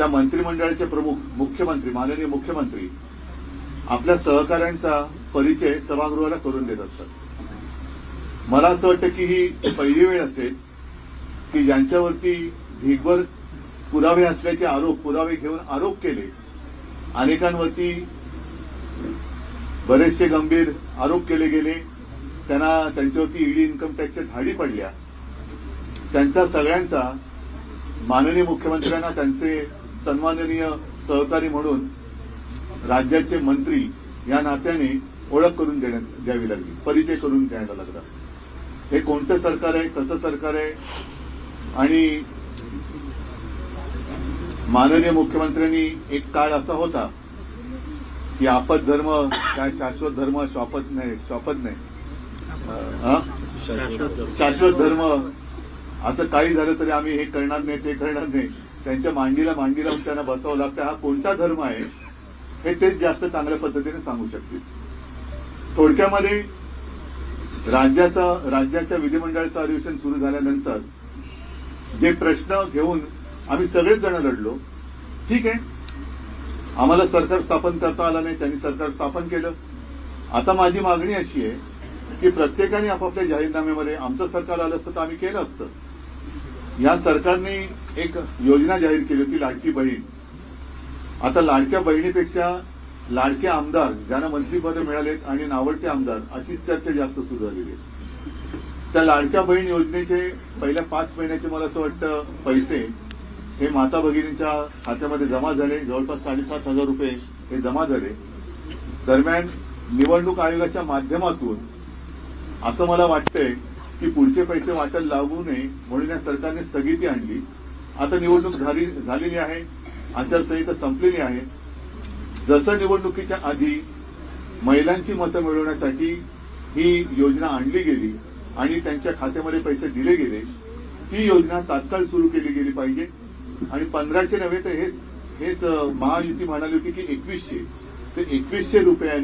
त्या मंत्रिमंडळाचे प्रमुख मुख्यमंत्री माननीय मुख्यमंत्री आपल्या सहकाऱ्यांचा परिचय सभागृहाला करून देत असतात। मला असं वाटतं की ही पहिली वेळ असेल की ज्यांच्यावरती ढीगभर पुरावे असल्याचे पुरावे घेऊन आरोप केले, अनेकांवरती बरेचसे गंभीर आरोप केले गेले, त्यांच्यावरती ईडी इन्कम टॅक्सच्या धाडी पडल्या, त्यांचा सगळ्यांचा माननीय मुख्यमंत्र्यांना त्यांचे सन्माननीय सहकारी म्हणून राज्याचे मंत्री या नात्याने ओळख करून द्यावी लागली, परिचय करून द्यायला लागला। हे कोणतं सरकार आहे, कसं सरकार आहे, आणि माननीय मुख्यमंत्र्यांनी एक काळ असा होता की आपद धर्म काय शाश्वत धर्म शपथ नाही शाश्वत धर्म असं काही झालं तरी आम्ही हे करणार नाही ते करणार नाही, त्यांच्या मांडीला त्यांना बसावं लागतं। हा कोणता धर्म आहे हे तेच जास्त चांगल्या पद्धतीने सांगू शकतील। थोडक्यामध्ये राज्याच्या विधिमंडळाचं अधिवेशन सुरू झाल्यानंतर जे प्रश्न घेऊन आम्ही सगळेच जण लढलो, ठीक आहे, आम्हाला सरकार स्थापन करता आलं नाही, त्यांनी सरकार स्थापन केलं। आता माझी मागणी अशी आहे की प्रत्येकाने आपापल्या जाहीरनाम्यामध्ये आमचं सरकार आलं असतं तर आम्ही केलं असतं। या सरकारने एक योजना जाहीर केली होती, लाडकी बहीण। आता लाडक्या बहिणीपेक्षा लाडके आमदार ज्यांना मंत्रिपद मिळालेत आणि नावडते आमदार अशीच चर्चा जास्त सुरू झालेली आहे। त्या लाडक्या बहीण योजनेचे पहिल्या 5 महिन्याचे मला असं वाटतं पैसे हे माता भगिनींच्या खात्यामध्ये जमा झाले, जवळपास 7,500 रुपये हे जमा झाले। दरम्यान निवडणूक आयोगाच्या माध्यमातून असं मला वाटतंय की पुढचे पैसे वाटायला लागू नये म्हणून या सरकारने स्थगिती आणली। आता निवडणूक झालेली आहे, आचारसंहिता संपलेली आहे। जसं निवडणुकीच्या आधी महिलांची मतं मिळवण्यासाठी ही योजना आणली गेली आणि त्यांच्या खात्यामध्ये पैसे दिले गेले, ती योजना तात्काळ सुरू केली गेली पाहिजे। आणि 1500 नव्हे तर हेच महायुती म्हणाली होती की 2100 रुपयांनी